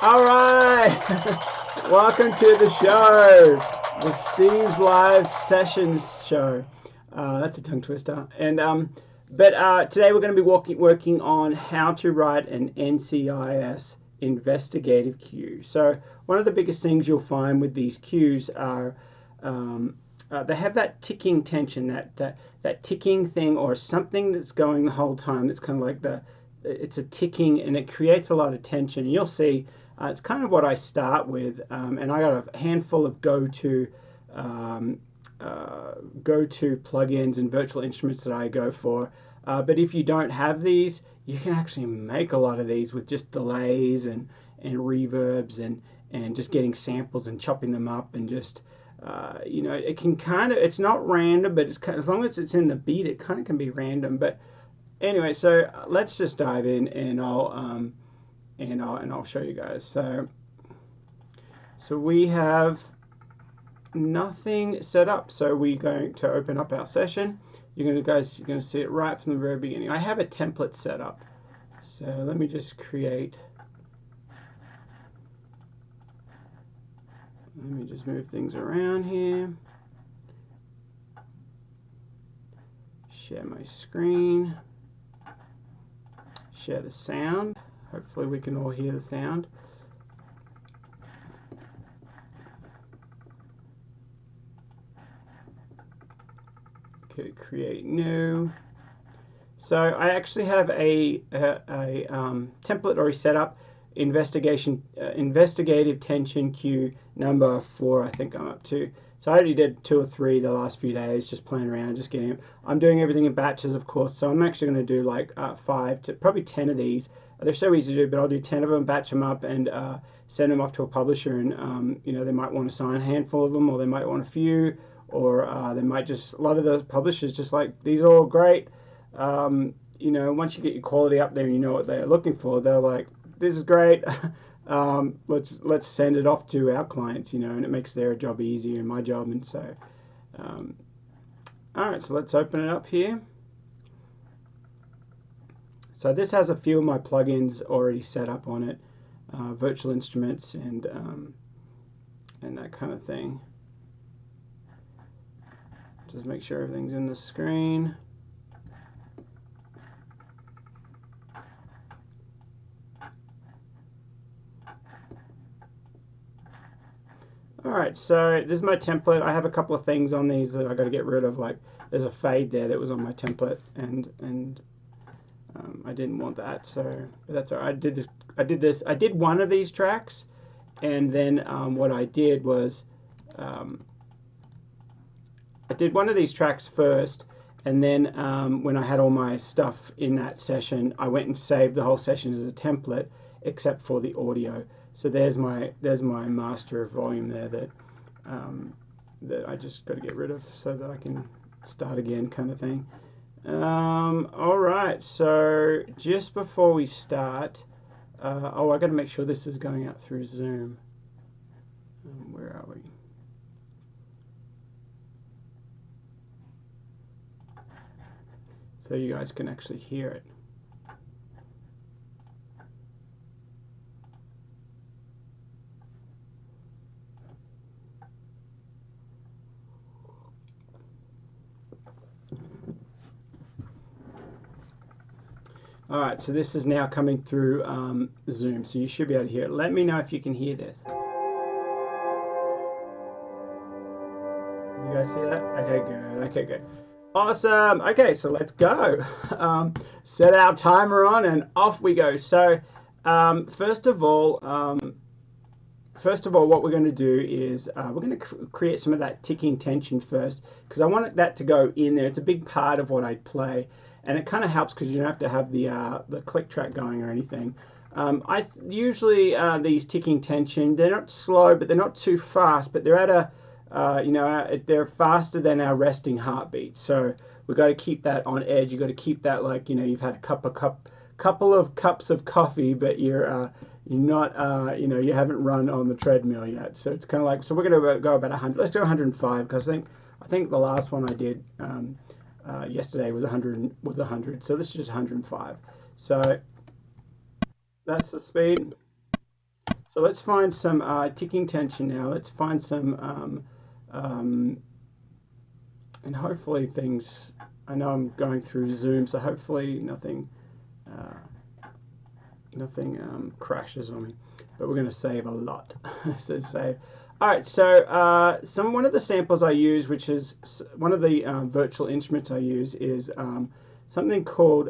All right, welcome to the show, the Steve's Live Sessions show. That's a tongue twister. But today we're going to be working on how to write an NCIS investigative queue. So one of the biggest things you'll find with these queues are they have that ticking tension, that ticking thing or something that's going the whole time. It's kind of like it's a ticking and it creates a lot of tension. You'll see it's kind of what I start with, and I got a handful of go-to plugins and virtual instruments that I go for. But if you don't have these, you can actually make a lot of these with just delays and reverbs and just getting samples and chopping them up and just it can kind of, it's not random, but it's kind of, as long as it's in the beat, it kind of can be random. But anyway, so let's just dive in, and I'll show you guys. So we have nothing set up. So we're going to open up our session. You're going to see it right from the very beginning. I have a template set up. So let me just move things around here. Share my screen. Share the sound. Hopefully we can all hear the sound. Okay, create new. So I actually have a template already set up. Investigative tension queue number 4, I think I'm up to. So I already did 2 or 3 the last few days, just playing around, just getting it. I'm doing everything in batches, of course, so I'm actually going to do like 5 to probably 10 of these. They're so easy to do, but I'll do 10 of them, batch them up, and send them off to a publisher. And they might want to sign a handful of them, or they might want a few, or they might just, a lot of the publishers just like, these are all great. Once you get your quality up there and you know what they're looking for, they're like, this is great. Let's send it off to our clients, and it makes their job easier and my job. And so, all right, so let's open it up here. So this has a few of my plugins already set up on it, virtual instruments and that kind of thing. Just make sure everything's in the screen. Alright, so this is my template. I have a couple of things on these that I got to get rid of. Like, there's a fade there that was on my template, and I didn't want that. So but that's alright. I did one of these tracks, and then what I did was I did one of these tracks first, and then when I had all my stuff in that session, I went and saved the whole session as a template, except for the audio. So there's my master of volume there that I just got to get rid of so that I can start again, kind of thing. All right, so just before we start, I got to make sure this is going out through Zoom. Where are we? So you guys can actually hear it. All right, so this is now coming through Zoom, so you should be able to hear it. Let me know if you can hear this. You guys hear that? Okay, good. Okay, good. Awesome. Okay, so let's go. Set our timer on and off we go. So first of all, what we're going to do is we're going to create some of that ticking tension first, because I want that to go in there. It's a big part of what I play, and it kind of helps because you don't have to have the click track going or anything. Usually these ticking tension, they're not slow, but they're not too fast, but they're at a they're faster than our resting heartbeat. So we've got to keep that on edge. You've got to keep that like, you've had a couple of cups of coffee, but you're not, you haven't run on the treadmill yet. So it's kind of like, so we're going to go about 100. Let's do 105, because I think the last one I did yesterday was 100. So this is just 105. So that's the speed. So let's find some ticking tension now. Let's find some, and hopefully things. I know I'm going through Zoom, so hopefully nothing crashes on me. But we're going to save a lot. So save. All right. So one of the samples I use, which is one of the virtual instruments I use, is something called.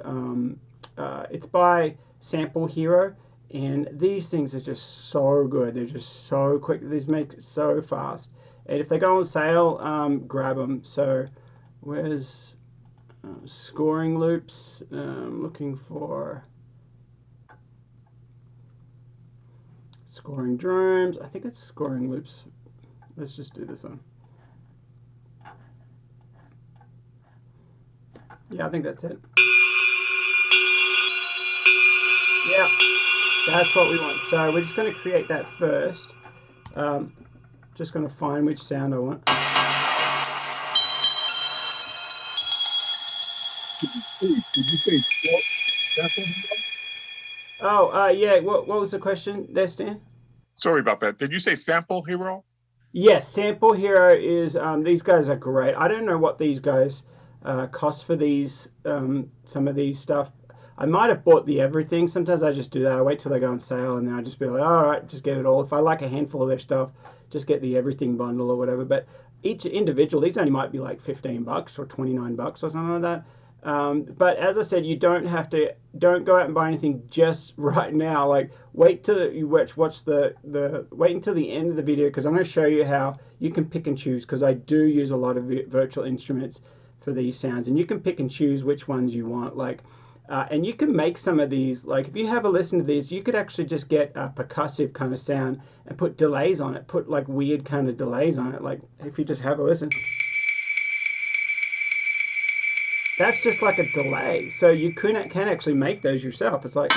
It's by Sample Hero. And these things are just so good. They're just so quick. These make it so fast. And if they go on sale, grab them. So where's scoring loops? Looking for scoring drums. I think it's scoring loops. Let's just do this one. Yeah, I think that's it. Yeah. That's what we want. So we're just going to create that first. Just going to find which sound I want. Did you say sample? Oh, yeah. What was the question there, Stan? Sorry about that. Did you say sample hero? Yes, Sample Hero is. These guys are great. I don't know what these guys cost for these. Some of these stuff. I might have bought the everything. Sometimes I just do that. I wait till they go on sale and then I just be like, all right, just get it all. If I like a handful of their stuff, just get the everything bundle or whatever. But each individual, these only might be like $15 or $29 or something like that. But as I said, you don't have to. Don't go out and buy anything just right now. Like wait till you watch the wait until the end of the video because I'm going to show you how you can pick and choose because I do use a lot of virtual instruments for these sounds and you can pick and choose which ones you want. Like and you can make some of these, like if you have a listen to these, you could actually just get a percussive kind of sound and put delays on it, put like weird kind of delays on it. Like if you just have a listen, that's just like a delay. So you can actually make those yourself. It's like,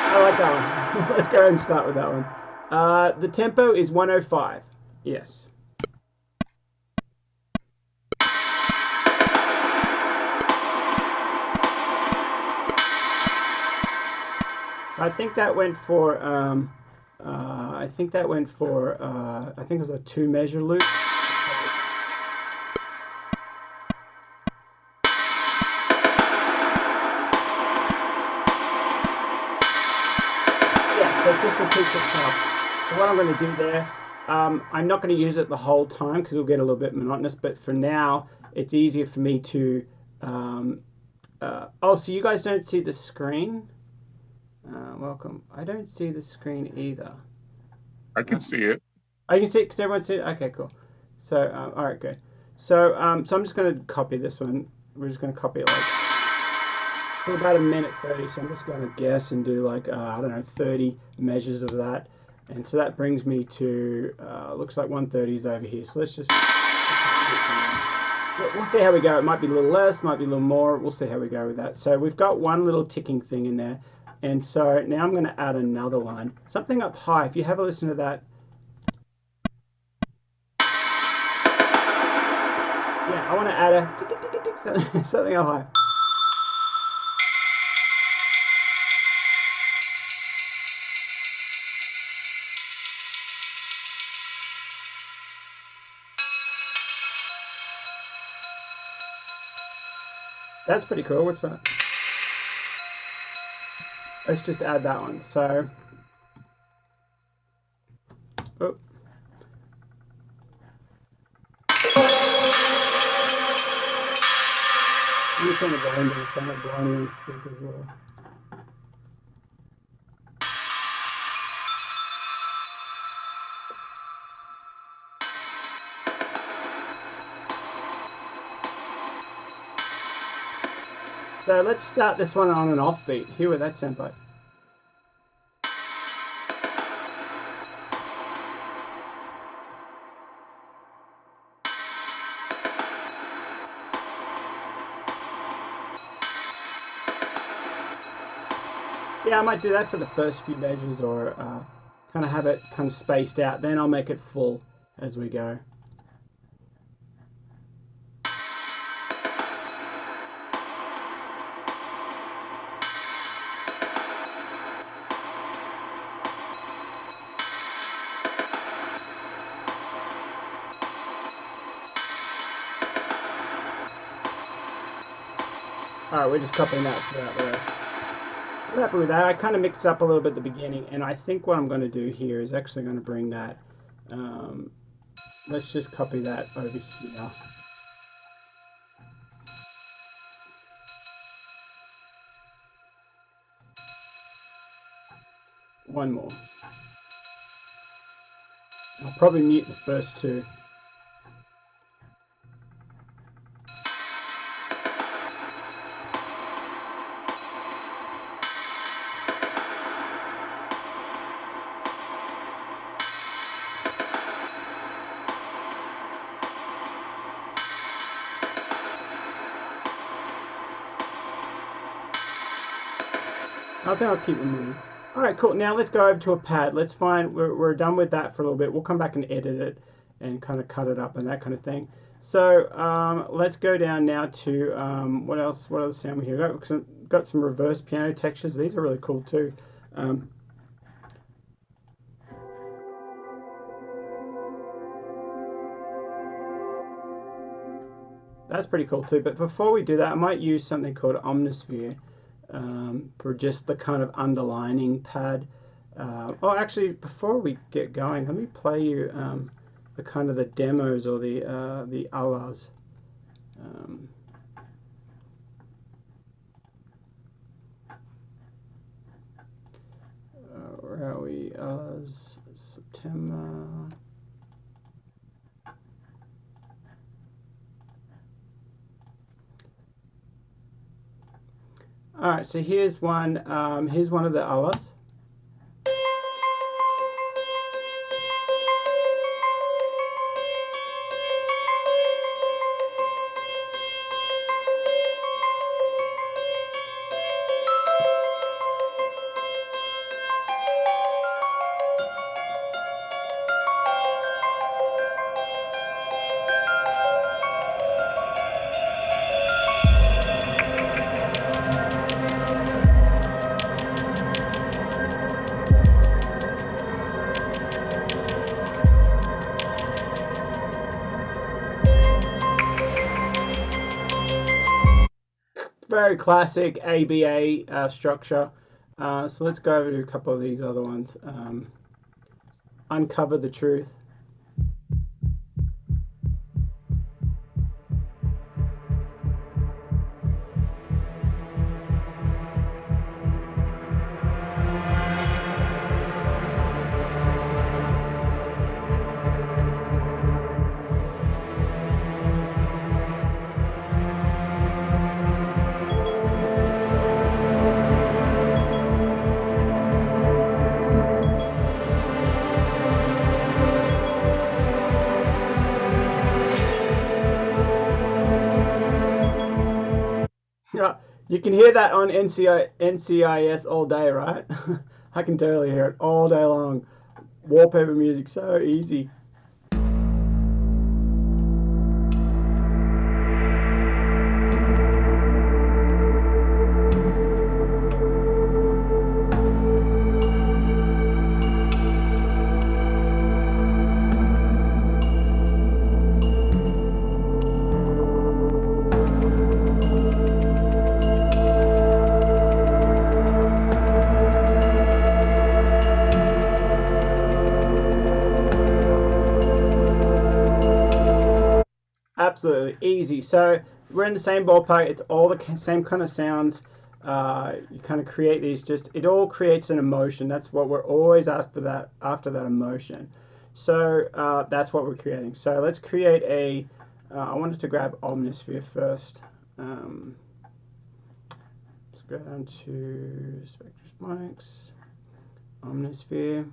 I like that one. Let's go ahead and start with that one. The tempo is 105. Yes. I think that went for I think that went for I think it was a 2 measure loop. Yeah, so it just repeats itself. So what I'm going to do there, I'm not going to use it the whole time because it'll get a little bit monotonous. But for now, it's easier for me to. Oh, so you guys don't see the screen? Welcome. I don't see the screen either. I can see it. I can see it because everyone see it. Okay, cool. So, all right, good. So, so I'm just going to copy this one. We're just going to copy it like for about 1:30. So I'm just going to guess and do like I don't know 30 measures of that. And so that brings me to looks like 130 is over here. So let's just we'll see how we go. It might be a little less, might be a little more. We'll see how we go with that. So we've got one little ticking thing in there. And so now I'm going to add another one. Something up high. If you have a listen to that. Yeah, I want to add a tick, tick, tick, tick, something up high. That's pretty cool. What's that? Let's just add that one. So, oh. Let me turn the volume down so I'm not blinding on the speakers as well. So let's start this one on an offbeat. Hear what that sounds like. Yeah, I might do that for the first few measures or kind of have it kind of spaced out. Then I'll make it full as we go. Alright, we're just copying that throughout the rest. I'm happy with that. I kind of mixed it up a little bit at the beginning, and I think what I'm going to do here is actually going to bring that, let's just copy that over here. One more. I'll probably mute the first two. I think I'll keep removing. All right, cool. Now let's go over to a pad. Let's find, we're done with that for a little bit. We'll come back and edit it and kind of cut it up and that kind of thing. So let's go down now to, what else? What other sound we hear? Got some reverse piano textures. These are really cool too. That's pretty cool too. But before we do that, I might use something called Omnisphere. For just the kind of underlining pad. Oh, actually, before we get going, let me play you the kind of the demos or the alas. Where are we? Alas, September. All right, so here's one of the alas. Very classic ABA structure. So let's go over to a couple of these other ones. Uncover the Truth. You can hear that on NCIS all day, right? I can totally hear it all day long. Wallpaper music, so easy. Absolutely easy. So we're in the same ballpark. It's all the same kind of sounds. You kind of create these. It all creates an emotion. That's what we're always after that emotion. So that's what we're creating. So let's create a. I wanted to grab Omnisphere first. Let's go down to Spectrosonics, Omnisphere.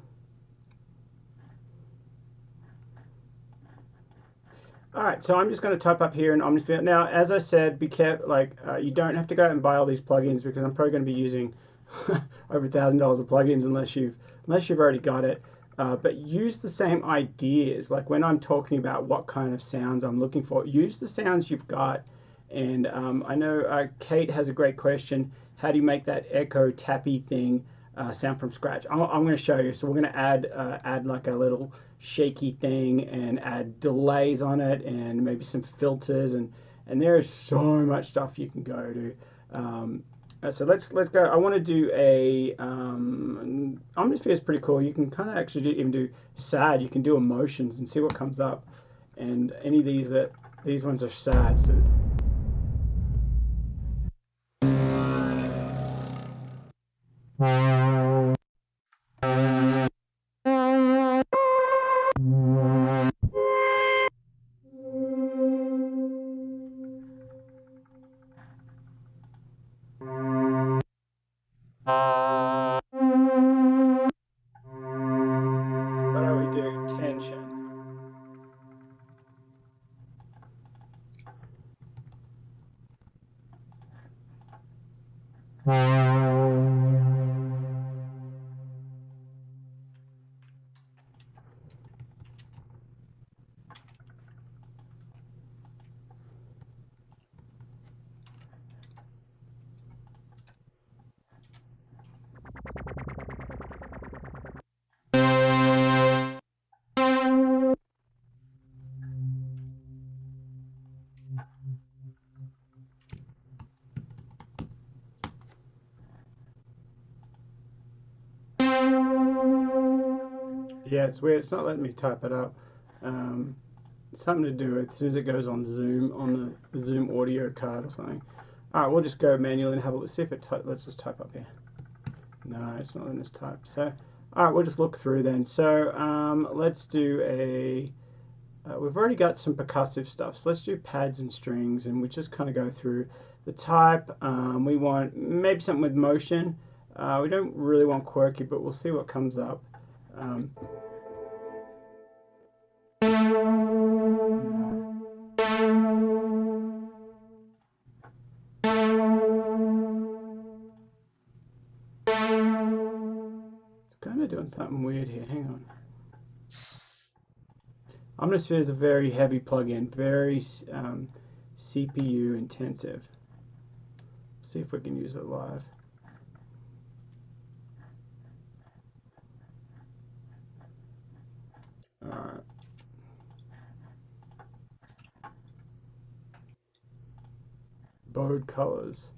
All right, so I'm just going to type up here in Omnisphere. Now, as I said, be careful. You don't have to go out and buy all these plugins because I'm probably going to be using over $1,000 of plugins unless you've already got it. but use the same ideas. Like when I'm talking about what kind of sounds I'm looking for, use the sounds you've got. And I know Kate has a great question. How do you make that echo tappy thing sound from scratch? I'm going to show you. So we're going to add like a little shaky thing and add delays on it and maybe some filters, and there is so much stuff you can go to. So let's go. I want to do a Omnisphere is pretty cool. You can kind of actually even do sad. You can do emotions and see what comes up. And any of these ones are sad. So what do we do? Tension. Yeah, it's weird. It's not letting me type it up. It's something to do with as soon as it goes on Zoom, on the Zoom audio card or something. All right, we'll just go manually and have a look. See if it. Let's just type up here. No, it's not letting us type. So, all right, we'll just look through then. So, let's do a. We've already got some percussive stuff. So let's do pads and strings, and we just kind of go through the type. We want maybe something with motion. We don't really want quirky, but we'll see what comes up. It's kind of doing something weird here. Hang on. Omnisphere is a very heavy plugin, very CPU intensive. See if we can use it live. All right. Bode colors.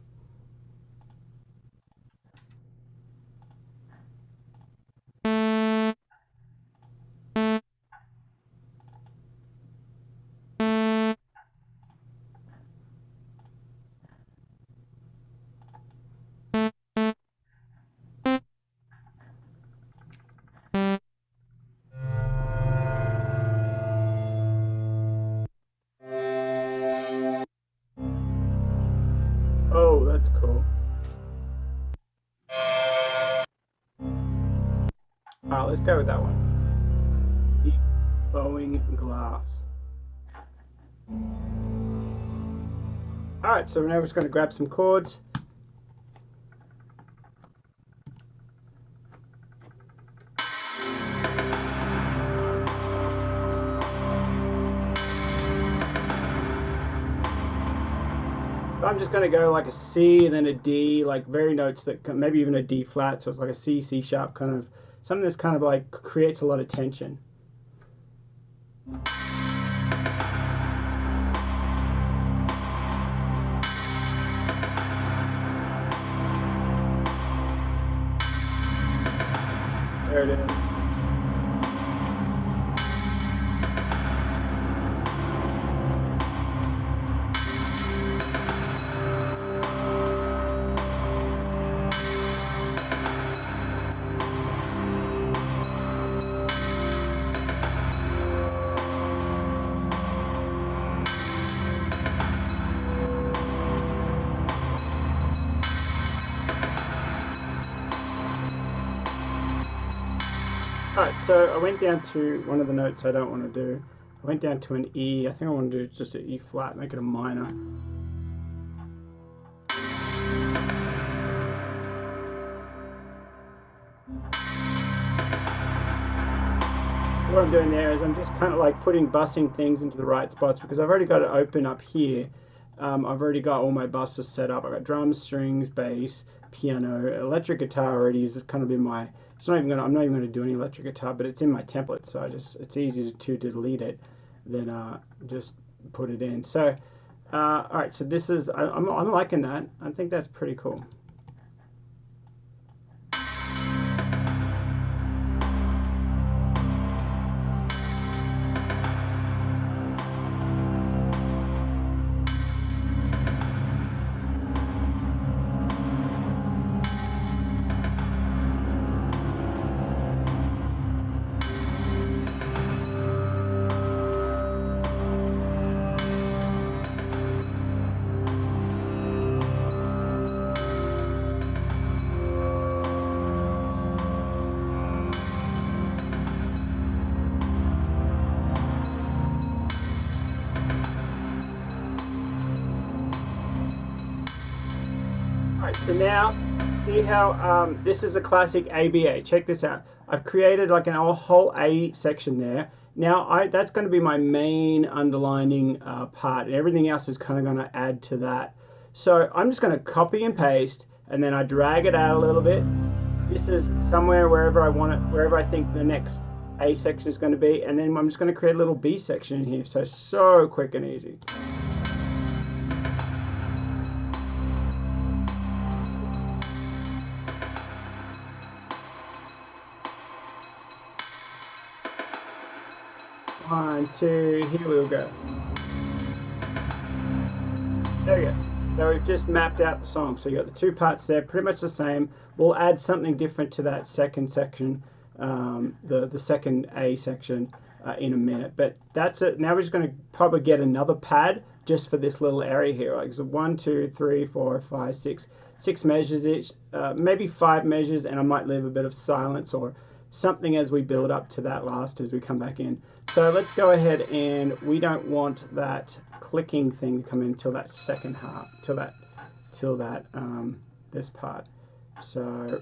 Oh, that's cool. All right, let's go with that one. Deep bowing glass. All right, so now we're just going to grab some chords. So I'm just going to go like a C and then a D, like very notes that maybe even a D flat. So it's like a C, C sharp, kind of something that's kind of like creates a lot of tension. There it is. Alright, so I went down to one of the notes I don't want to do. I went down to an E. I think I want to do just an E flat, make it a minor. what I'm doing there is I'm just kind of like bussing things into the right spots because I've already got it open up here. I've already got all my buses set up. I've got drums, strings, bass, piano, electric guitar already is kind of in my. I'm not even gonna do any electric guitar, but it's in my template, so it's easy to delete it, then just put it in. So, all right. So this is I'm liking that. I think that's pretty cool. Alright, so now see how this is a classic ABA. Check this out. I've created like a whole A section there. Now that's going to be my main underlining part, and everything else is kind of going to add to that. So I'm just going to copy and paste, and then I drag it out a little bit. This is somewhere wherever I want it, wherever I think the next A section is going to be, and then I'm just going to create a little B section in here. So quick and easy. One, two, here we'll go. There we go. So we've just mapped out the song. So you got the two parts there, pretty much the same. We'll add something different to that second section, the second A section in a minute. But that's it. Now we're just going to probably get another pad just for this little area here. Like so 1, 2, 3, 4, 5, 6, 6 measures each, maybe 5 measures, and I might leave a bit of silence or something as we build up to that last as we come back in. So let's go ahead, and we don't want that clicking thing to come in until that second half, till that this part. So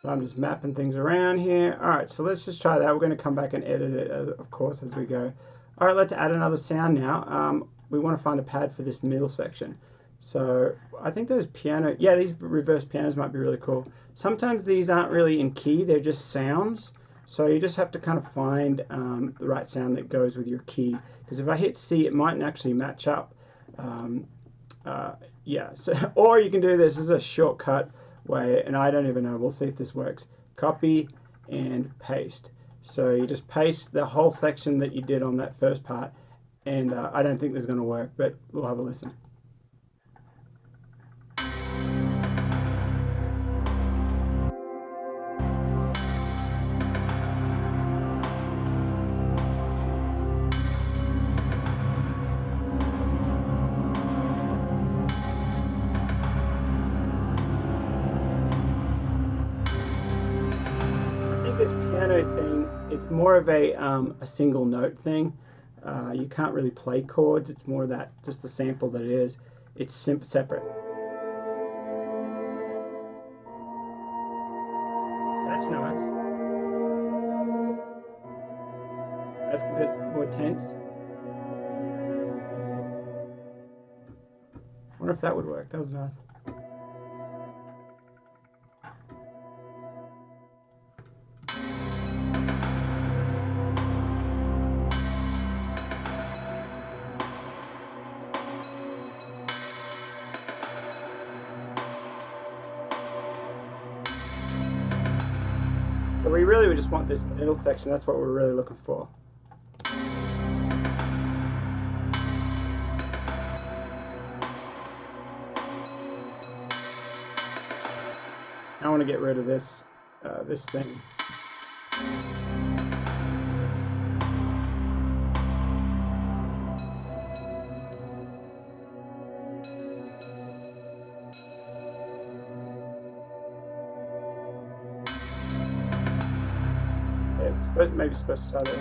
I'm just mapping things around here. All right, so let's just try that. We're going to come back and edit it, of course, as we go. All right, let's add another sound now. We want to find a pad for this middle section. So I think those piano, yeah, these reverse pianos might be really cool. Sometimes these aren't really in key, they're just sounds. So you just have to kind of find the right sound that goes with your key. Because if I hit C, it mightn't actually match up. Yeah, so, or you can do this as a shortcut way, and I don't even know, we'll see if this works. Copy and paste. So you just paste the whole section that you did on that first part. And I don't think this is going to work, but we'll have a listen. I think this piano thing, it's more of a single note thing. You can't really play chords. It's more that just the sample that it is. It's separate. That's nice. That's a bit more tense. I wonder if that would work. That was nice. But we really would just want this middle section. That's what we're really looking for. I want to get rid of this this thing. But maybe supposed to start it.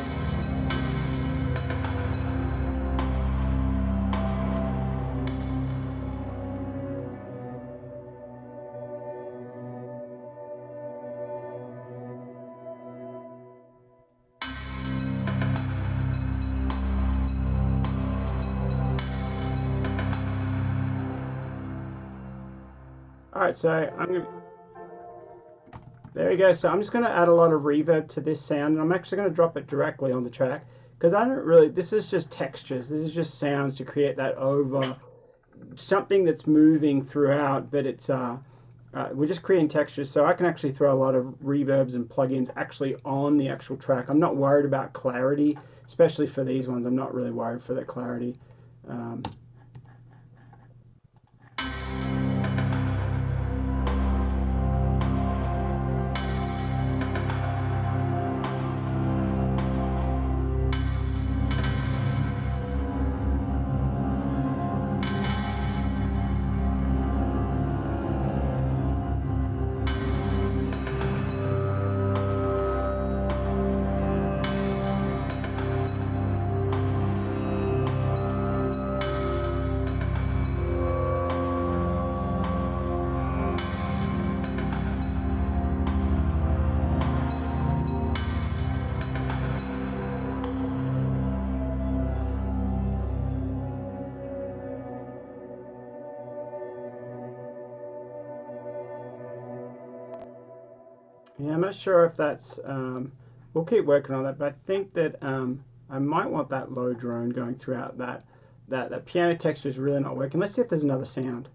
All right, so there we go. So I'm just going to add a lot of reverb to this sound, and I'm actually going to drop it directly on the track because I don't really. This is just textures. This is just sounds to create that over something that's moving throughout, but it's we're just creating textures, so I can actually throw a lot of reverbs and plugins actually on the actual track. I'm not worried about clarity, especially for these ones. I'm not really worried for the clarity. Um, Yeah, I'm not sure if that's. We'll keep working on that, but I think that I might want that low drone going throughout that. That piano texture is really not working. Let's see if there's another sound.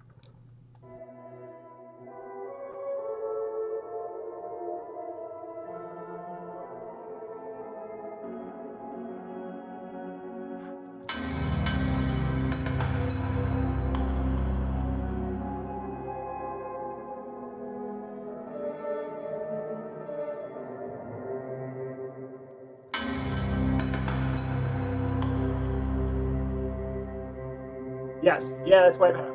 Yes, yeah, that's way better.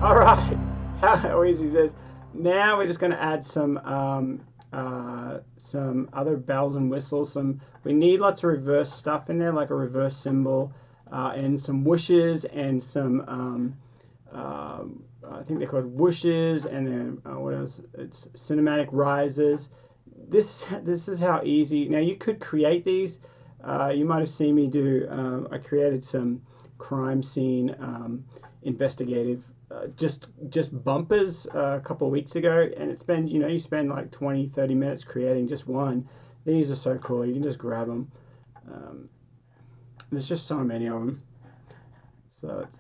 All right, how easy is this? Now we're just going to add some other bells and whistles. We need lots of reverse stuff in there, like a reverse cymbal, and some whooshes and some I think they're called whooshes, and then what else? It's cinematic rises. This is how easy. Now you could create these. You might have seen me do. I created some crime scene investigative just bumpers a couple of weeks ago, and it's been you spend like 20-30 minutes creating just one. These are so cool. You can just grab them. Um, there's just so many of them. So it's,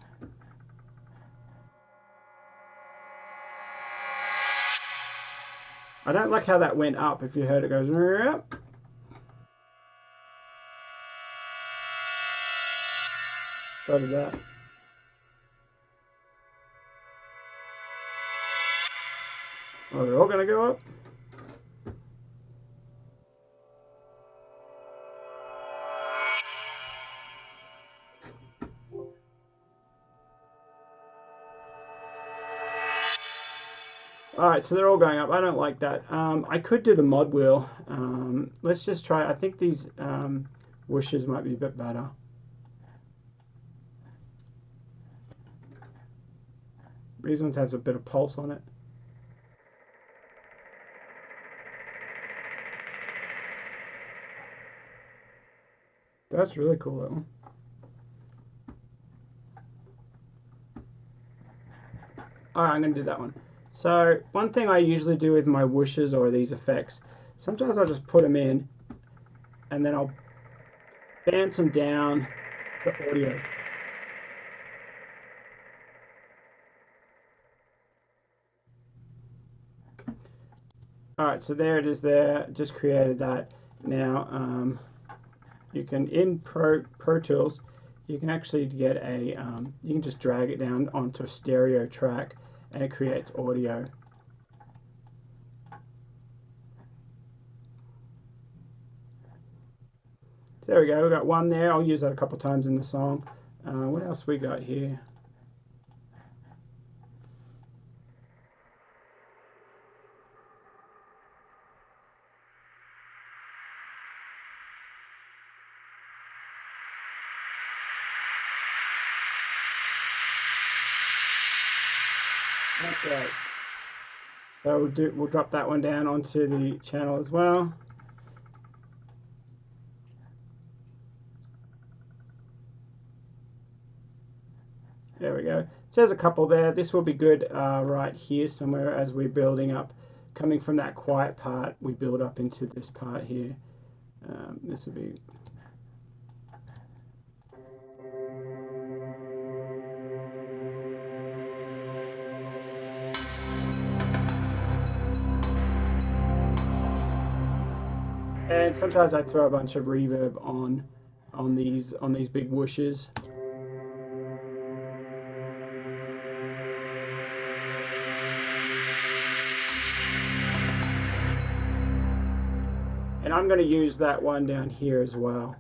I don't like how that went up. If you heard it goes up. So did that. Oh, they're all gonna go up. All right, so they're all going up. I don't like that. I could do the mod wheel. Let's just try. I think these whooshes might be a bit better. These ones has a bit of pulse on it. That's really cool, that one. All right, I'm going to do that one. So one thing I usually do with my whooshes or these effects, sometimes I'll just put them in and then I'll bounce them down the audio. All right, so there it is there. Just created that. Now you can, in Pro Tools, you can actually get you can just drag it down onto a stereo track and it creates audio. So there we go, we've got one there. I'll use that a couple of times in the song. What else we got here? That's great. So we'll drop that one down onto the channel as well. There we go. It says a couple there. This will be good right here somewhere as we're building up. Coming from that quiet part, we build up into this part here. This will be... And sometimes I throw a bunch of reverb on these big whooshes. And I'm going to use that one down here as well.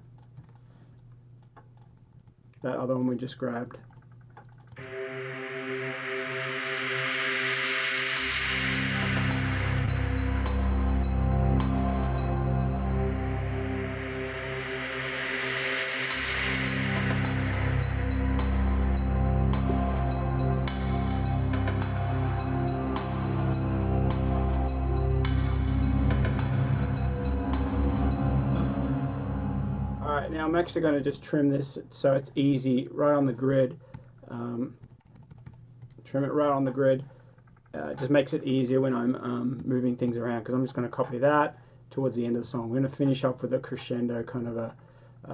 That other one we just grabbed. Alright, now I'm actually going to just trim this so it's easy, right on the grid. Trim it right on the grid. It just makes it easier when I'm moving things around, because I'm just going to copy that towards the end of the song. We're going to finish off with a crescendo kind of a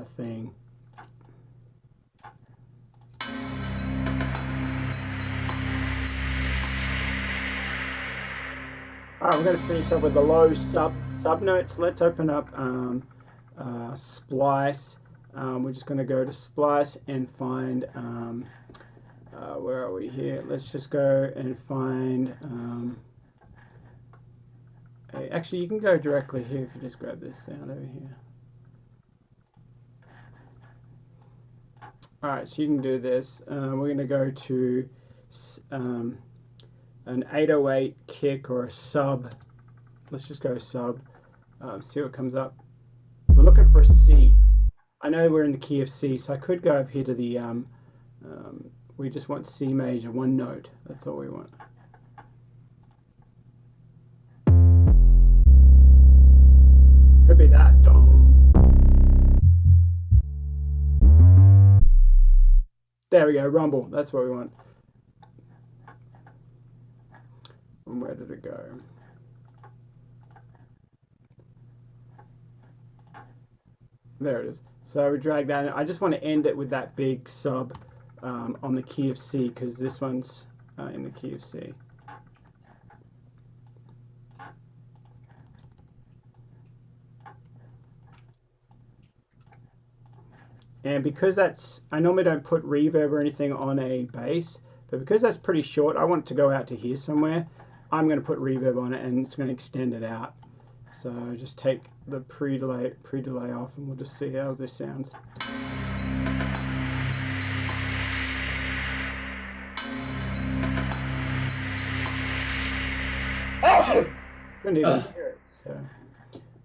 thing. Alright, we're going to finish up with the low sub notes. Let's open up Splice. We're just going to go to Splice and find, where are we here? Let's just go and find, actually you can go directly here if you just grab this sound over here. Alright, so you can do this. We're going to go to an 808 kick or a sub. Let's just go sub. See what comes up. We're looking for a C. I know we're in the key of C, so I could go up here to the, we just want C major, one note. That's all we want. Could be that. There we go, rumble. That's what we want. And where did it go? There it is. So we drag that in. I just want to end it with that big sub on the key of C, because this one's in the key of C. And because that's, I normally don't put reverb or anything on a bass, but because that's pretty short, I want it to go out to here somewhere. I'm going to put reverb on it, and it's going to extend it out. So just take the pre-delay off, and we'll just see how this sounds. Couldn't even hear it. So,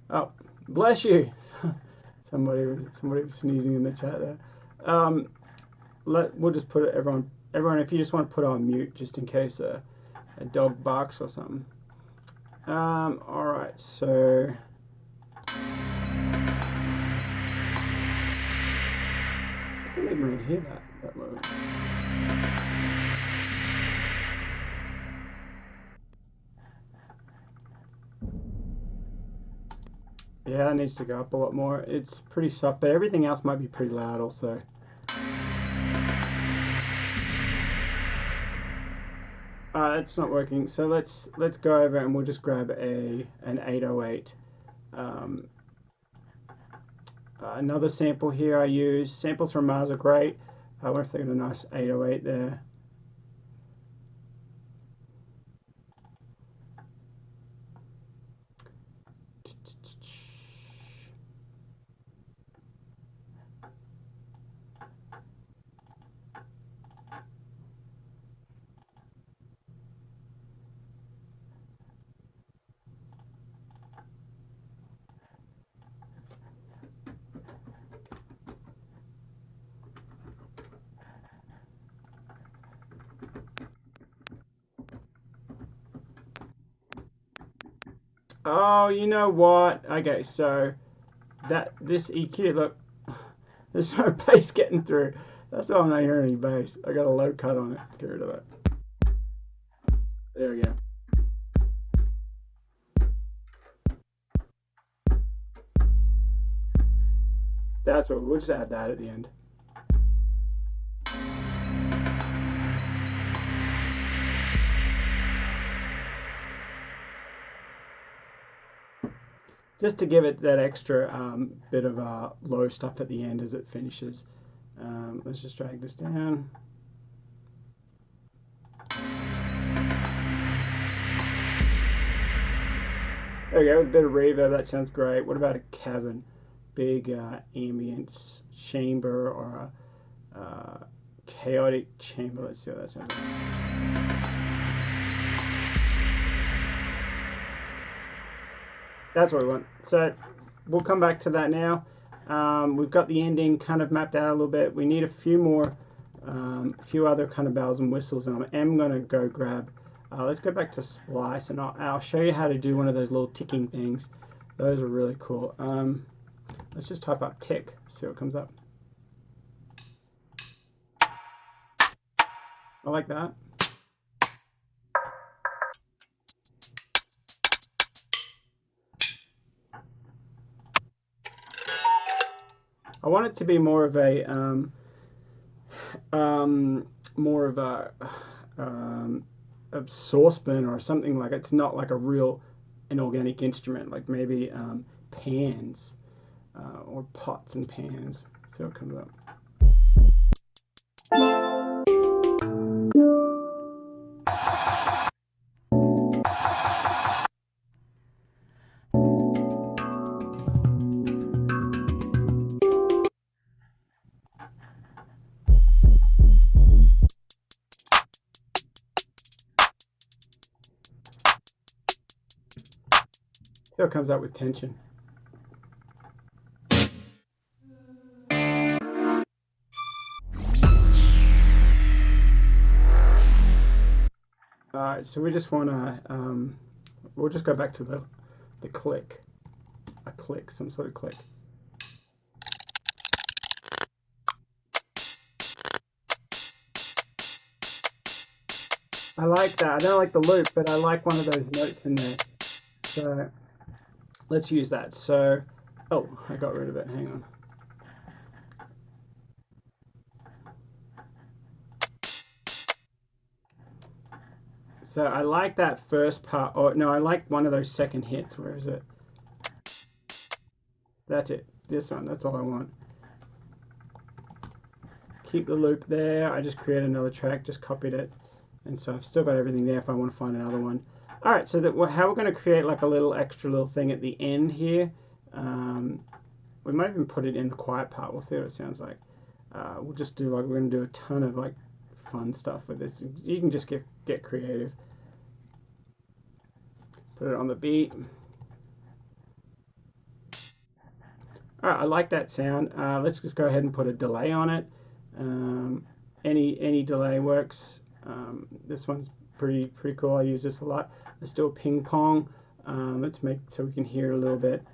oh, bless you. Somebody was sneezing in the chat there. We'll just put it. Everyone, if you just want to put on mute, just in case a dog barks or something. All right, so I didn't even really hear that moment. Yeah, it needs to go up a lot more. It's pretty soft, but everything else might be pretty loud also. It's not working. So let's go over and we'll just grab an 808. Another sample here I use. Samples from Mars are great. I wonder if they got a nice 808 there. Oh, you know what? Okay, so this EQ, look, there's no bass getting through. That's why I'm not hearing any bass. I got a low cut on it. Get rid of that. There we go. That's what we'll just add that at the end. Just to give it that extra bit of low stuff at the end as it finishes. Let's just drag this down. There we go, with a bit of reverb, that sounds great. What about a cavern? Big ambience chamber or a chaotic chamber. Let's see what that sounds like. That's what we want. So we'll come back to that now. We've got the ending kind of mapped out a little bit. We need a few more, few other kind of bells and whistles, and I am going to go grab, let's go back to Splice, and I'll show you how to do one of those little ticking things. Those are really cool. Let's just type up tick, see what comes up. I like that. I want it to be more of a saucepan or something, like it's not like a real inorganic instrument, like maybe pans or pots and pans. See what comes up. So it comes out with tension. Alright, so we just want to, we'll just go back to the click. A click, some sort of click. I like that. I don't like the loop, but I like one of those notes in there. So let's use that. So, oh, I got rid of it. Hang on. So I like that first part. Oh, no, I like one of those second hits. Where is it? That's it. This one. That's all I want. Keep the loop there. I just created another track, just copied it. And so I've still got everything there if I want to find another one. All right, so how we're going to create like a little extra little thing at the end here. We might even put it in the quiet part. We'll see what it sounds like. We'll just do like, we're going to do a ton of like fun stuff with this. You can just get creative. Put it on the beat. All right, I like that sound. Let's just go ahead and put a delay on it. Any delay works. This one's pretty cool. I use this a lot. Let's do a ping pong. Let's make so we can hear a little bit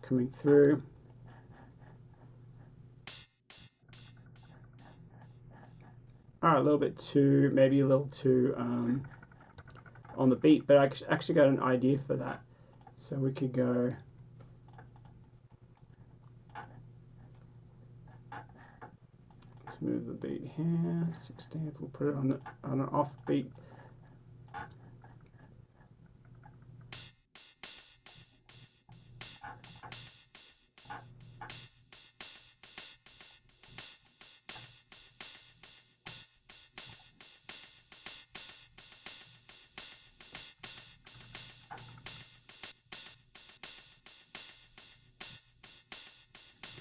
coming through. All right, a little bit too, maybe a little too on the beat, but I actually got an idea for that. So we could go. Let's move the beat here. 16th. We'll put it on an off beat.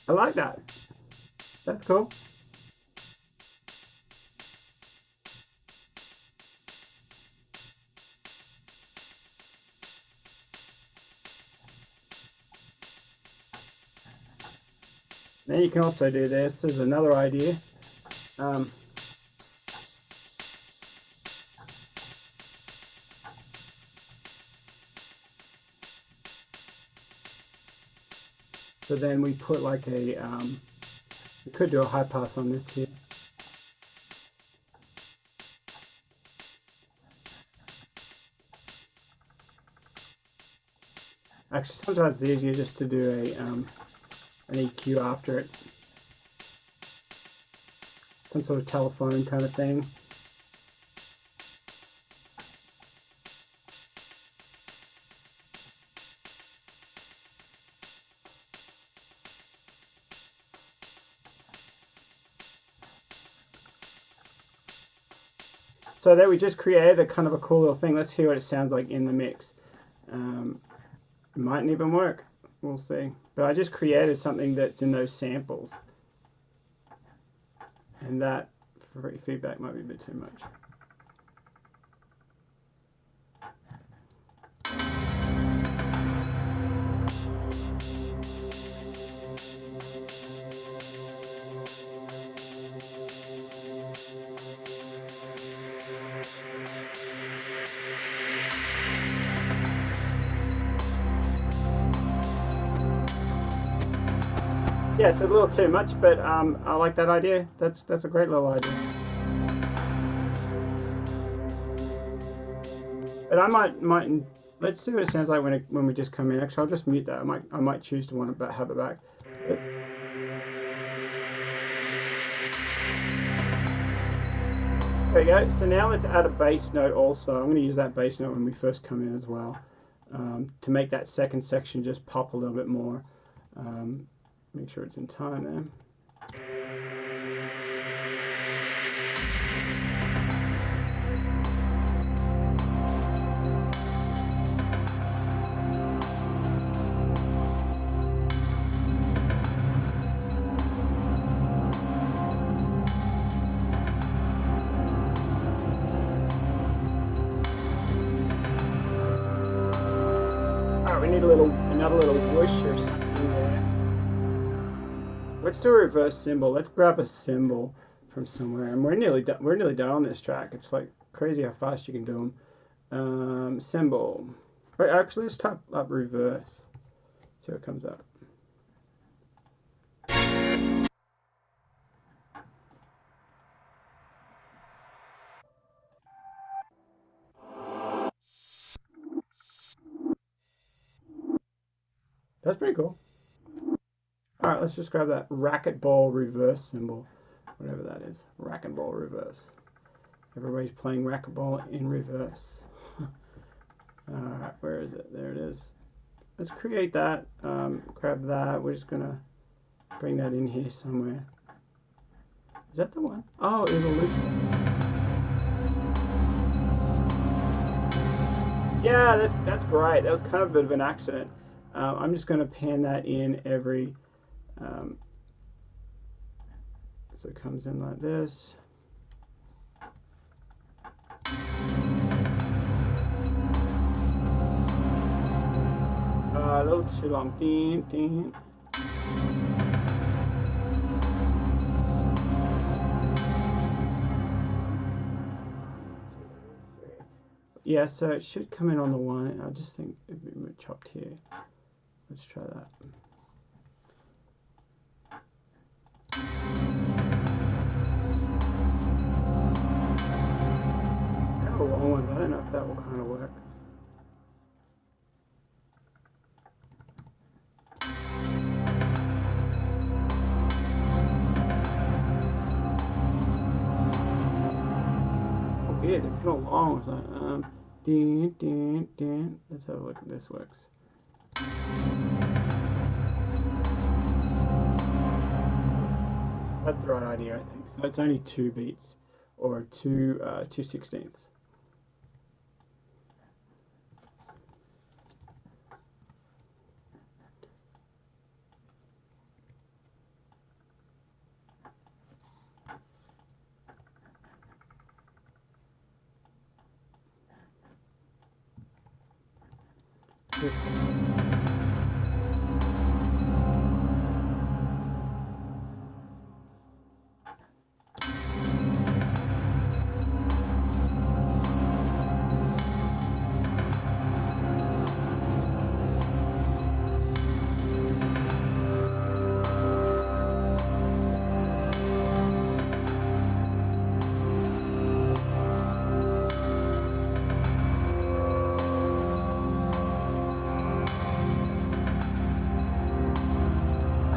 I like that. That's cool. Now you can also do this. There's another idea. So then we put like a, we could do a high pass on this here. Actually, sometimes it's easier just to do an EQ after it. Some sort of telephone kind of thing. So there we just created a kind of a cool little thing. Let's hear what it sounds like in the mix. It mightn't even work. We'll see. But I just created something that's in those samples. And that feedback might be a bit too much. Yeah, it's a little too much, but I like that idea. That's a great little idea. But I might let's see what it sounds like when we just come in. Actually, I'll just mute that. I might choose to want to have it back. There we go. So now let's add a bass note also. I'm going to use that bass note when we first come in as well, to make that second section just pop a little bit more. Make sure it's in time there. Alright, we need another little whoosh or something there. Let's do a reverse cymbal. Let's grab a cymbal from somewhere, and we're nearly done on this track. It's like crazy how fast you can do them. Cymbal. Wait, actually, let's type up reverse. See what comes up. That's pretty cool. Alright, let's just grab that racquetball reverse cymbal, whatever that is. Racquetball reverse. Everybody's playing racquetball in reverse. Alright, where is it? There it is. Let's create that. Grab that. We're just going to bring that in here somewhere. Is that the one? Oh, it was a loop. Yeah, that's great. That was kind of a bit of an accident. I'm just going to pan that in every... so it comes in like this. A little too long. Ding, ding. Yeah, so it should come in on the one. I just think it'd be a bit chopped here. Let's try that. Kind of long ones. I don't know if that will kind of work. Oh, yeah, they're kind of long. It's like, ding, ding, ding. Let's have a look at this works. That's the right idea, I think. So it's only 2 beats, or 2/16.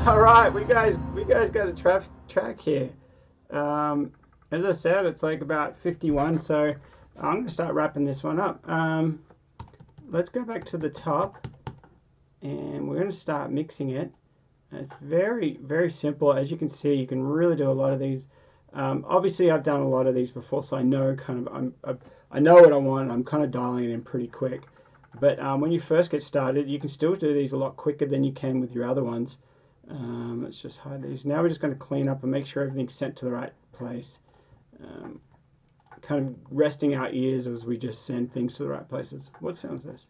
All right, we guys got a track here. As I said, it's like about 51, so I'm going to start wrapping this one up. Let's go back to the top, and we're going to start mixing it. It's very, very simple. As you can see, you can really do a lot of these. Obviously, I've done a lot of these before, so I know I know what I want. I'm kind of dialing it in pretty quick. But when you first get started, you can still do these a lot quicker than you can with your other ones. Let's just hide these. Now we're just going to clean up and make sure everything's sent to the right place. Kind of resting our ears as we just send things to the right places. What sounds this?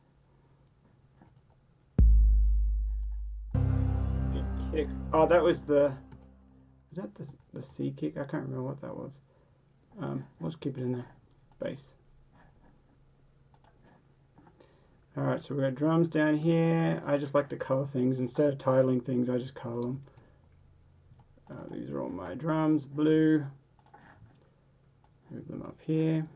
Kick. Oh, that was the... Is that the C kick? I can't remember what that was. We'll just keep it in there. Bass. Alright, so we've got drums down here. I just like to color things. Instead of titling things, I just color them. These are all my drums. Blue. Move them up here.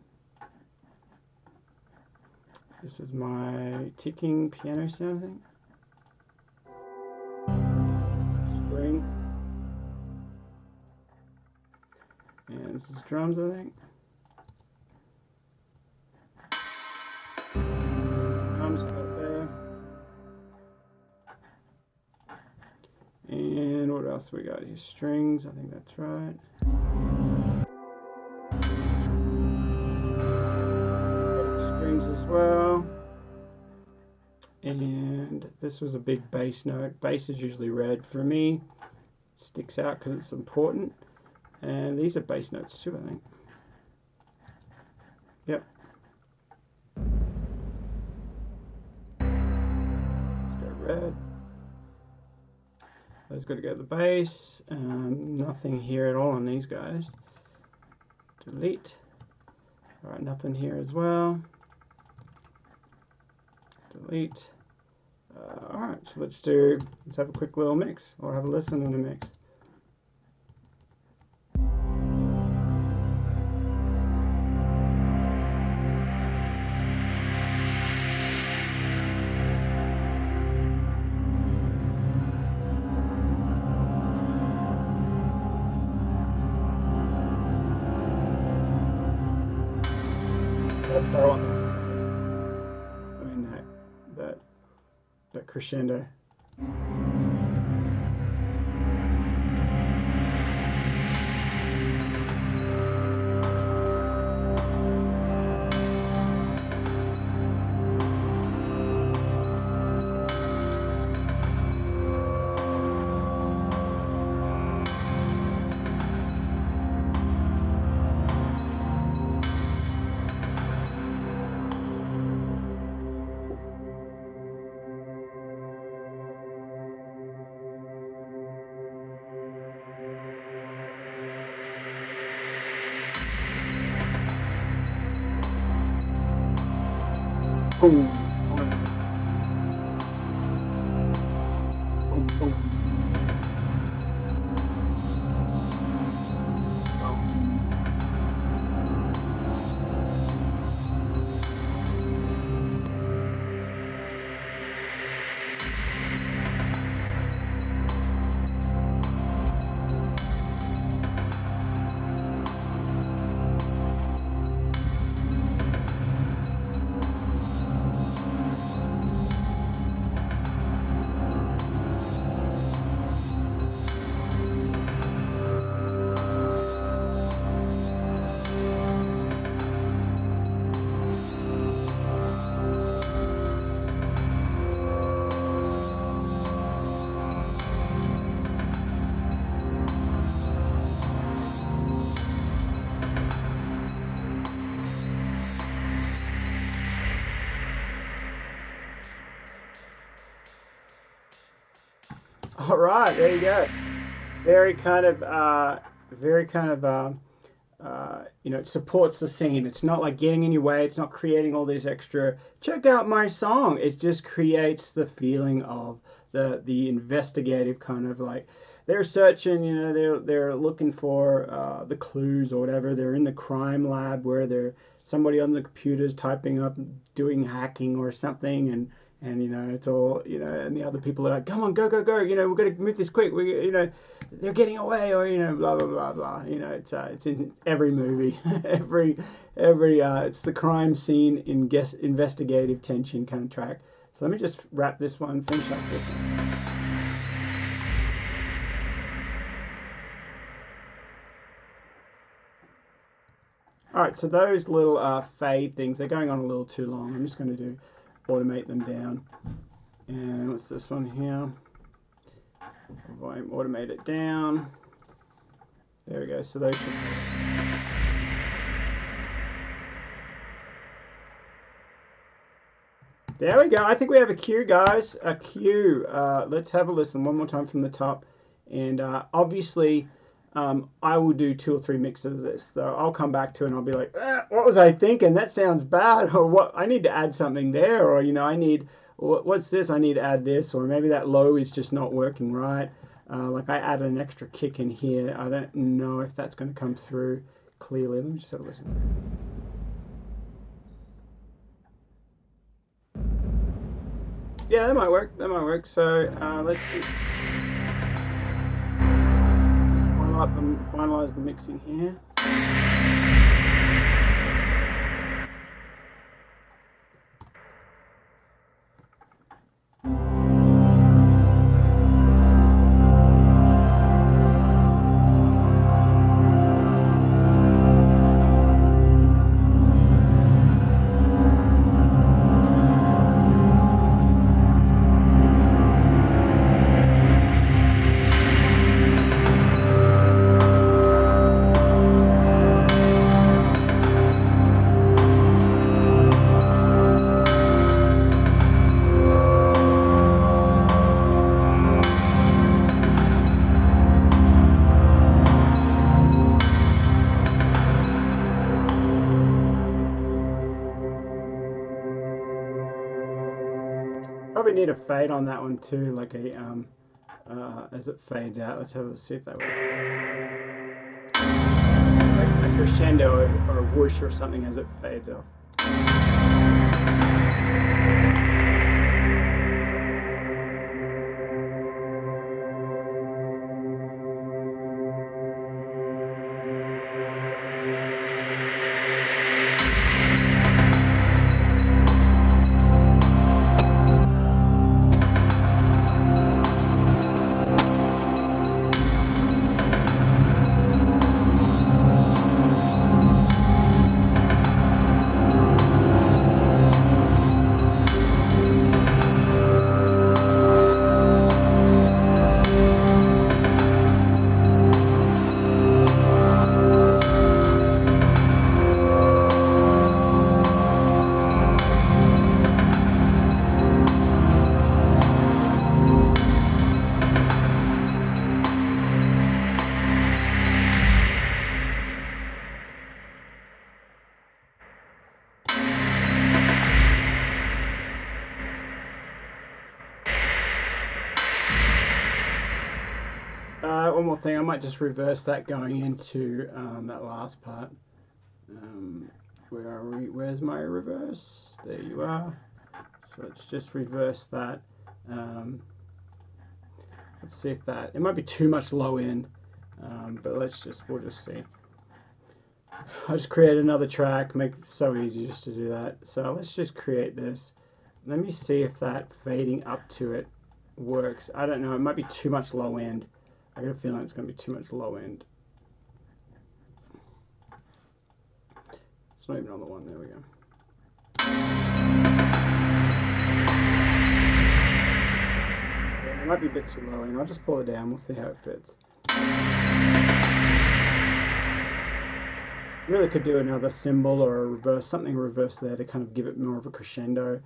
This is my ticking piano sound, I think. Spring. And this is drums, I think. Drums up there. And what else we got here? Strings, I think that's right. Strings as well. And this was a big bass note. Bass is usually red. For me, sticks out because it's important. And these are bass notes too, I think. Yep. Let's go red. Those got to go to the bass. Nothing here at all on these guys. Delete. Alright, nothing here as well. Delete. Alright, so let's have a quick little mix, or have a listen and a mix. That's what I want. I mean that crescendo. Boom. Boom, boom. All right, there you go. Very kind of, it supports the scene. It's not like getting in your way. It's not creating all these extra. Check out my song. It just creates the feeling of the investigative kind of like they're searching. They're looking for the clues or whatever. They're in the crime lab where they're somebody on the computer's typing up, doing hacking or something, and and it's all, and the other people are like, come on, go, go, go, we've got to move this quick, they're getting away, or blah blah blah blah. It's in every movie. every it's the crime scene in investigative tension kind of track. So let me just wrap this one, finish up this one. All right, so those little fade things, they're going on a little too long. I'm just going to automate them down. And what's this one here? Volume, automate it down. There we go. So those should... There we go. I think we have a cue, guys. A cue. Let's have a listen one more time from the top. And obviously, I will do 2 or 3 mixes of this. So I'll come back to it and I'll be like, what was I thinking? That sounds bad. Or what? I need to add something there. Or, I need, what's this? I need to add this. Or maybe that low is just not working right. Like I added an extra kick in here. I don't know if that's going to come through clearly. Let me just have a listen. Yeah, that might work. That might work. So let's just finalize the mixing here. Probably need a fade on that one too, like a as it fades out. Let's see if that works. Like a crescendo or a whoosh or something as it fades off. One more thing, I might just reverse that going into that last part. Where are we? Where's my reverse? There you are. So let's just reverse that. Let's see if that, it might be too much low end, but we'll just see. I'll just create another track, make it so easy just to do that. So let's just create this. Let me see if that fading up to it works. I don't know, it might be too much low end. I got a feeling it's going to be too much low end. It's not even on the one, there we go. Yeah, it might be a bit too low end. I'll just pull it down, we'll see how it fits. Really could do another cymbal or a reverse, something reverse there to kind of give it more of a crescendo.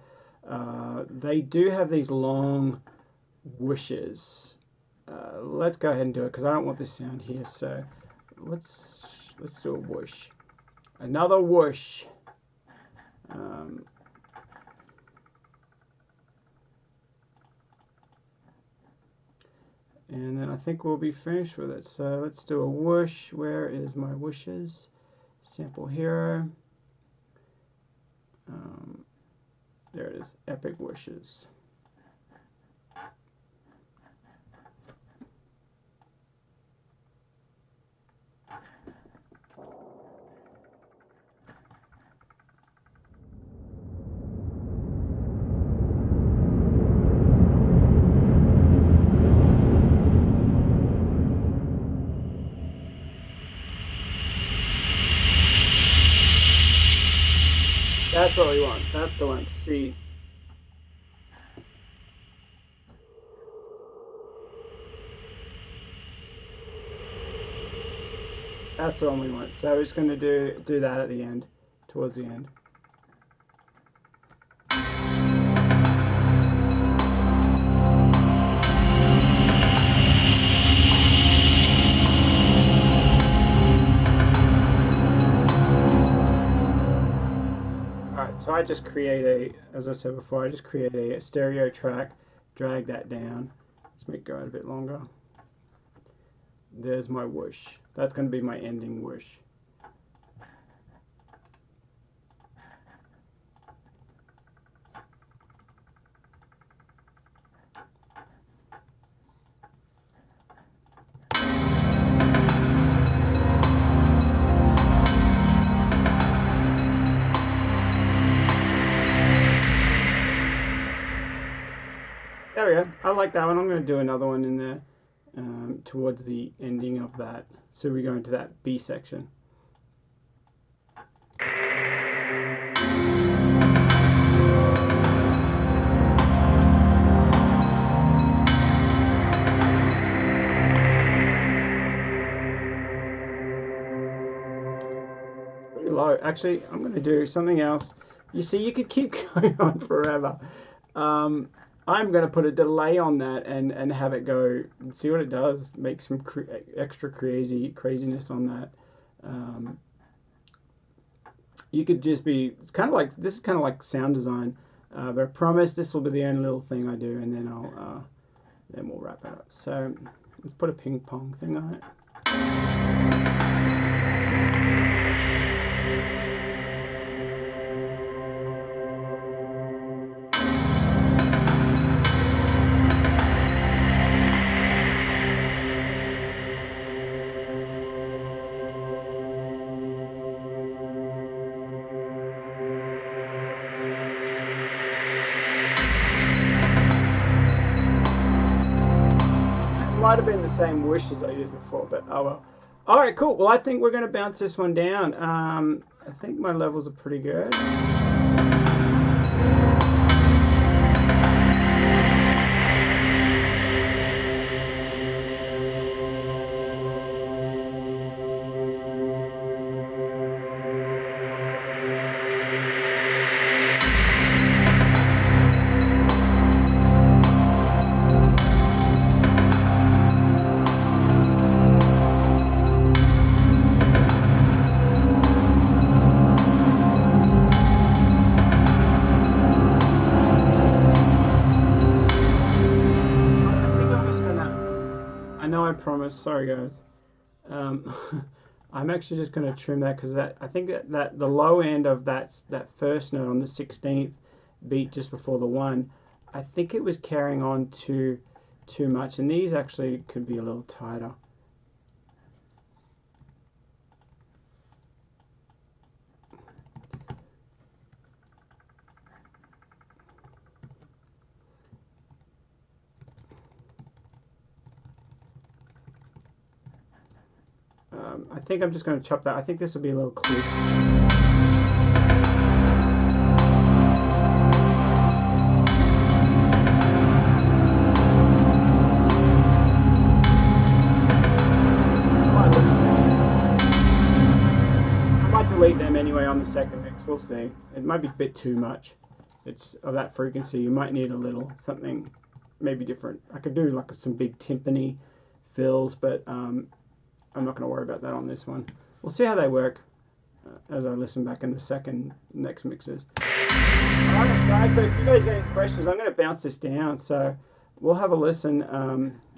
They do have these long whooshes. Let's go ahead and do it because I don't want this sound here. So let's do a whoosh, another whoosh. And then I think we'll be finished with it. So let's do a whoosh. Where is my whooshes? Sample hero. There it is, epic wishes. That's what we want. That's the one. C. That's the one we want. So we're just going to do that at the end, towards the end. So I just create as I said before, I just create a stereo track, drag that down. Let's make it go out a bit longer. There's my whoosh. That's going to be my ending whoosh. There we go. I like that one. I'm going to do another one in there towards the ending of that. So we go into that B section. Pretty low. Actually, I'm going to do something else. You see, you could keep going on forever. I'm going to put a delay on that and have it go, see what it does, make some extra craziness on that. You could just be, it's kind of like, this is kind of like sound design, but I promise this will be the only little thing I do, and then then we'll wrap it up. So let's put a ping pong thing on it. Might have been the same whoosh as I used before, but oh well. All right, cool. Well, I think we're going to bounce this one down. I think my levels are pretty good. I promise. Sorry, guys. I'm actually just going to trim that because I think that the low end of that first note on the 16th beat just before the 1, I think it was carrying on too much, and these actually could be a little tighter. I think I'm just going to chop that. I think this will be a little clip. I might delete them anyway on the second mix. We'll see. It might be a bit too much. It's of that frequency. You might need a little something maybe different. I could do like some big timpani fills, but I'm not going to worry about that on this one. We'll see how they work as I listen back in the next mixes. Alright guys, so if you guys got any questions, I'm going to bounce this down. So we'll have a listen.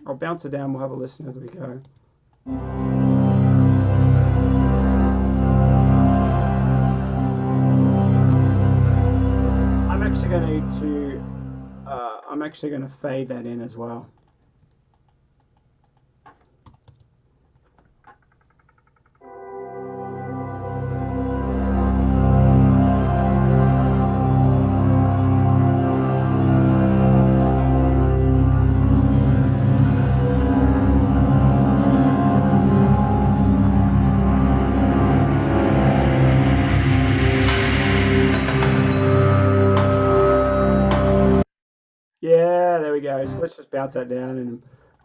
I'll bounce it down. We'll have a listen as we go. I'm actually I'm actually going to fade that in as well. Yeah, there we go. So let's just bounce that down and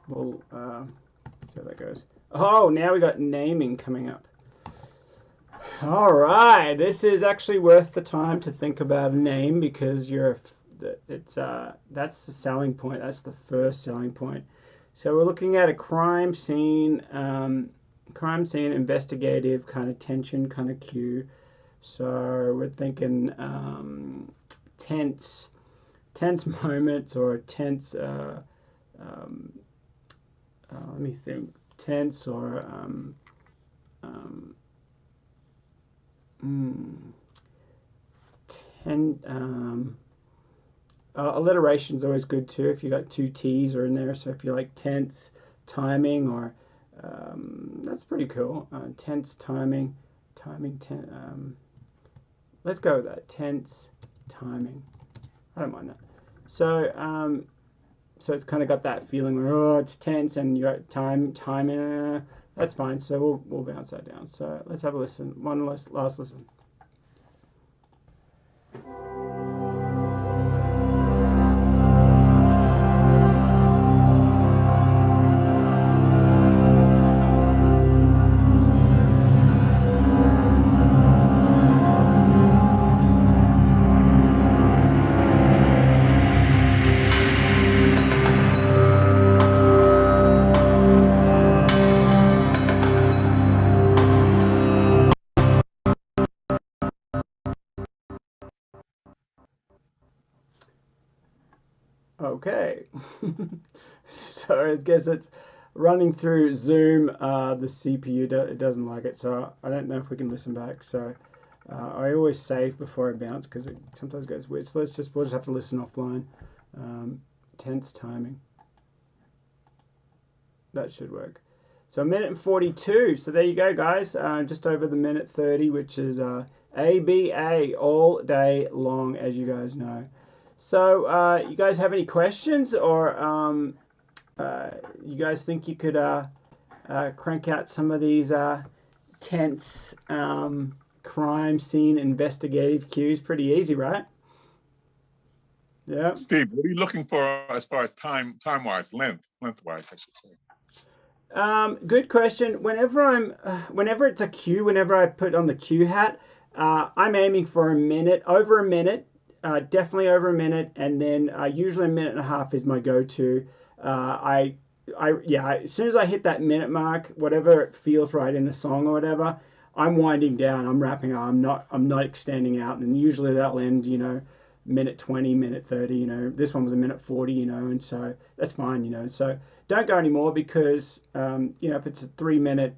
we'll see how that goes. Oh, now we got naming coming up. All right, this is actually worth the time to think about a name because that's the selling point. That's the first selling point. So we're looking at a crime scene investigative kind of tension kind of cue. So we're thinking tense moments or tense. Let me think. Tense or ten. Alliteration is always good too if you got two T's are in there. So if you like tense timing or that's pretty cool. Tense timing, let's go with that. Tense timing. I don't mind that. So so it's kind of got that feeling where it's tense and you got timing. That's fine. So we'll bounce that down. So let's have a listen. One last listen. Okay, so I guess it's running through Zoom. The CPU it doesn't like it, so I don't know if we can listen back. So I always save before I bounce because it sometimes goes weird. So we'll just have to listen offline. Tense timing. That should work. So 1:42. So there you go, guys. Just over the 1:30, which is ABA all day long, as you guys know. So, you guys have any questions, or you guys think you could crank out some of these tense crime scene investigative cues? Pretty easy, right? Yeah. Steve, what are you looking for as far as time-wise, lengthwise, I should say? Good question. Whenever it's a cue, whenever I put on the cue hat, I'm aiming for a minute, over a minute. Definitely over a minute, and then usually a minute and a half is my go-to. As soon as I hit that minute mark, whatever it feels right in the song or whatever, I'm winding down. I'm wrapping up. I'm not extending out, and usually that'll end, minute 20, minute 30. This one was a minute 40. And so that's fine. So don't go anymore because if it's a 3 minute,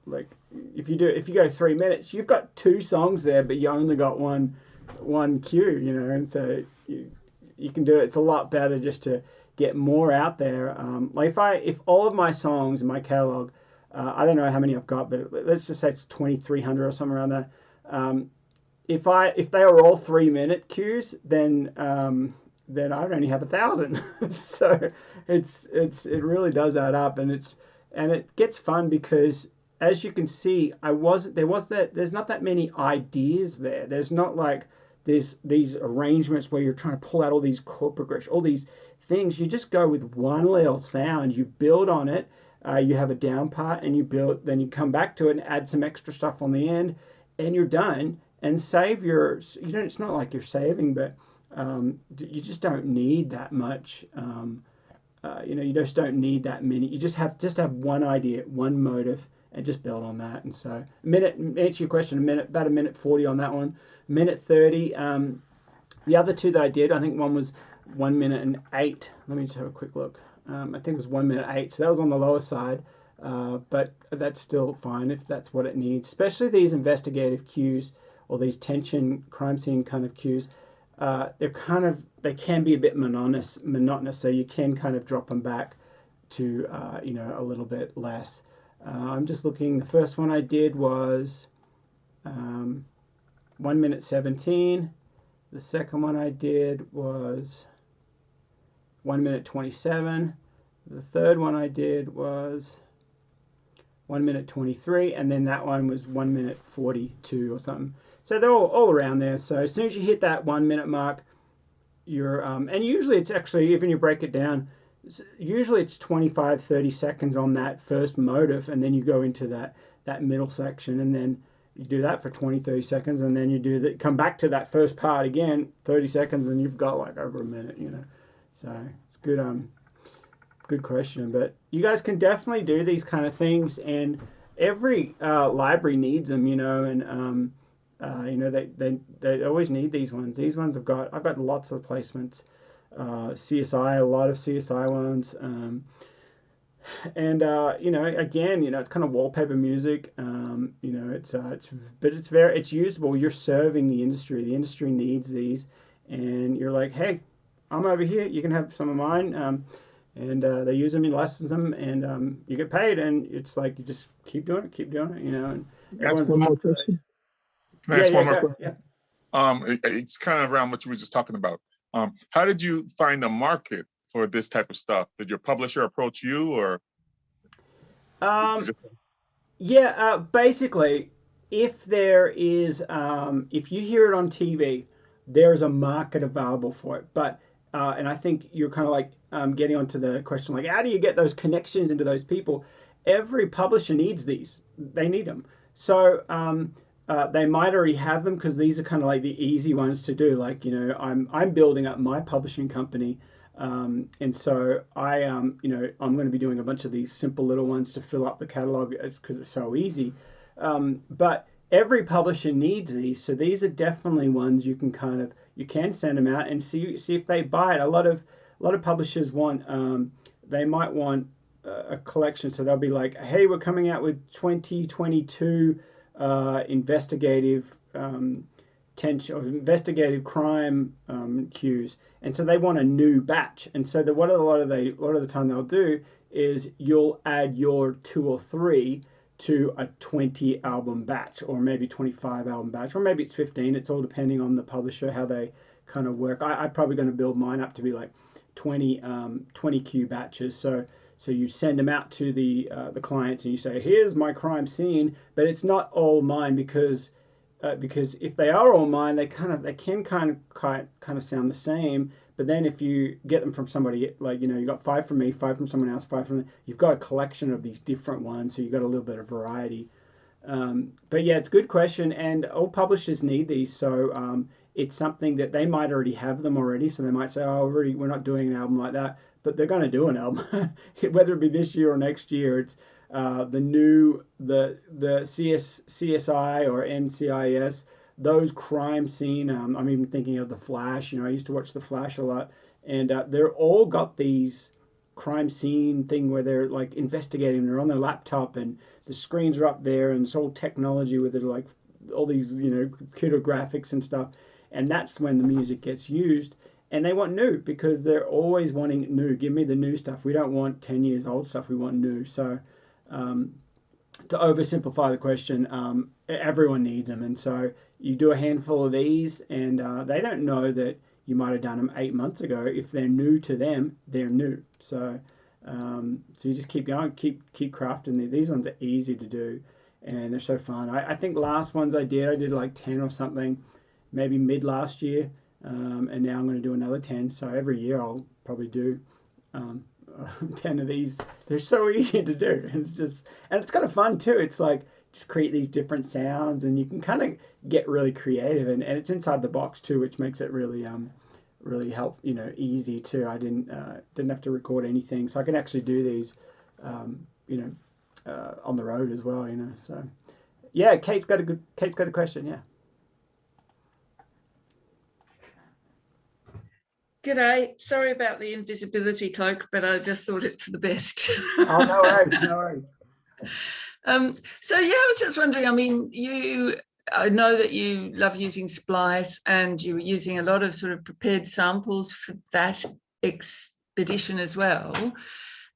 like if you go 3 minutes, you've got two songs there, but you only got one cue, and so you can do it. It's a lot better just to get more out there. Like if all of my songs in my catalog, I don't know how many I've got, but let's just say it's 2,300 or something around there. If they were all 3 minute cues, then I'd only have 1,000. So it really does add up, and it gets fun because, as you can see, there's not that many ideas there. There's not like these arrangements where you're trying to pull out all these chord progressions, all these things. You just go with one little sound, you build on it, you have a down part, and then you come back to it and add some extra stuff on the end, and you're done. And it's not like you're saving, but you just don't need that much. You just don't need that many. You just have one idea, one motive, and just build on that. And so, answer your question, about a minute 40 on that one, minute 30. The other two that I did, I think one was 1:08. Let me just have a quick look. I think it was 1:08. So that was on the lower side, but that's still fine if that's what it needs. Especially these investigative cues or these tension crime scene kind of cues. they can be a bit monotonous, so you can kind of drop them back to a little bit less. I'm just looking. The first one I did was 1 minute 17. The second one I did was 1 minute 27. The third one I did was 1 minute 23, and then that one was 1 minute 42 or something. So they're all around there. So as soon as you hit that 1 minute mark, you're and usually it's actually, even you break it down, usually it's 25-30 seconds on that first motive, and then you go into that middle section, and then you do that for 20-30 seconds, and then you do that, come back to that first part again, 30 seconds, and you've got like over a minute, So it's good question. But you guys can definitely do these kind of things, and every library needs them, and they always need these ones. These ones I've got lots of placements. CSI, a lot of CSI ones. And again, it's kind of wallpaper music. It's usable. You're serving the industry. The industry needs these, and you're like, hey, I'm over here. You can have some of mine. And they use them, you license them, and you get paid. And it's like you just keep doing it, And everyone's one more looking for question. Can I ask one more yeah. question? It's kind of around what you were just talking about. How did you find the market for this type of stuff? Did your publisher approach you, or? Basically, if there is, if you hear it on TV, there's a market available for it. But and I think you're kind of like getting onto the question, like, how do you get those connections into those people? Every publisher needs these. They need them. So they might already have them, because these are kind of like the easy ones to do. Like, I'm building up my publishing company. And so I'm going to be doing a bunch of these simple little ones to fill up the catalog, because it's so easy. But every publisher needs these, so these are definitely ones you can send them out and see if they buy it. A lot of publishers want, they might want a collection, so they'll be like, hey, we're coming out with 2022 investigative investigative crime cues, and so they want a new batch. And so what a lot of the time they'll do is you'll add your 2 or 3 to a 20 album batch, or maybe 25 album batch, or maybe it's 15. It's all depending on the publisher, how they kind of work. I'm probably going to build mine up to be like 20 Q batches. So you send them out to the clients, and you say, here's my crime scene, but it's not all mine, because if they are all mine, they can kind of sound the same. But then if you get them from somebody, like, you got 5 from me, 5 from someone else, 5 from them, you've got a collection of these different ones, so you've got a little bit of variety. But yeah, it's a good question, and all publishers need these. So it's something that they might already have them already, so they might say, oh, we're not doing an album like that, but they're going to do an album, whether it be this year or next year. It's the CSI or NCIS, those crime scene. I'm even thinking of The Flash. I used to watch The Flash a lot, and they're all got these crime scene thing where they're like investigating. They're on their laptop, and the screens are up there, and it's all technology with it, like all these computer graphics and stuff. And that's when the music gets used. And they want new, because they're always wanting new. Give me the new stuff. We don't want 10 years old stuff. We want new. So to oversimplify the question, everyone needs them. And so you do a handful of these, and they don't know that you might have done them 8 months ago. If they're new to them, they're new. So you just keep going, keep crafting. These ones are easy to do, and they're so fun. I think the last ones I did like 10 or something, maybe mid last year. And now I'm going to do another 10. So every year I'll probably do 10 of these. They're so easy to do. And it's kind of fun too. It's like, just create these different sounds, and you can kind of get really creative, and it's inside the box too, which makes it really easy too. I didn't have to record anything, so I can actually do these on the road as well. So yeah, Kate's got a question. Yeah. G'day. Sorry about the invisibility cloak, but I just thought it for the best. Oh, no worries, no worries. So yeah, I was just wondering, I mean, you I know that you love using Splice, and you were using a lot of sort of prepared samples for that expedition as well.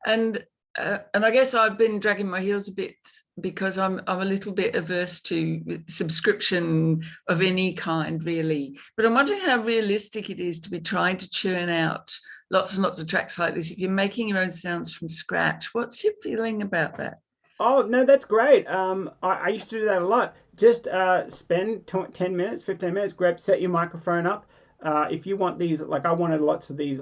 And I guess I've been dragging my heels a bit because I'm a little bit averse to subscription of any kind, really. But I'm wondering how realistic it is to be trying to churn out lots and lots of tracks like this if you're making your own sounds from scratch. What's your feeling about that? Oh, no, that's great. I used to do that a lot. Just spend 10 minutes, 15 minutes, set your microphone up. If you want these, like I wanted lots of these.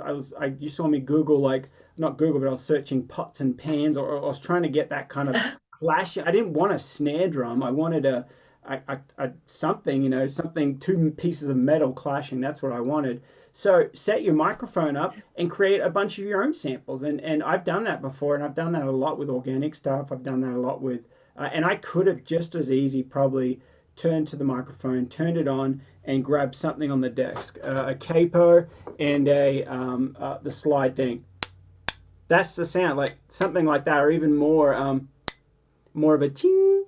You saw me Google, like, not Google, but I was searching pots and pans, or I was trying to get that kind of clash. I didn't want a snare drum. I wanted a something, something, two pieces of metal clashing. That's what I wanted. So set your microphone up and create a bunch of your own samples. And I've done that before, and I've done that a lot with organic stuff. I've done that a lot with, and I could have just as easy probably turned to the microphone, turned it on, and grabbed something on the desk, a capo and the slide thing. That's the sound, like something like that, or even more of a ching.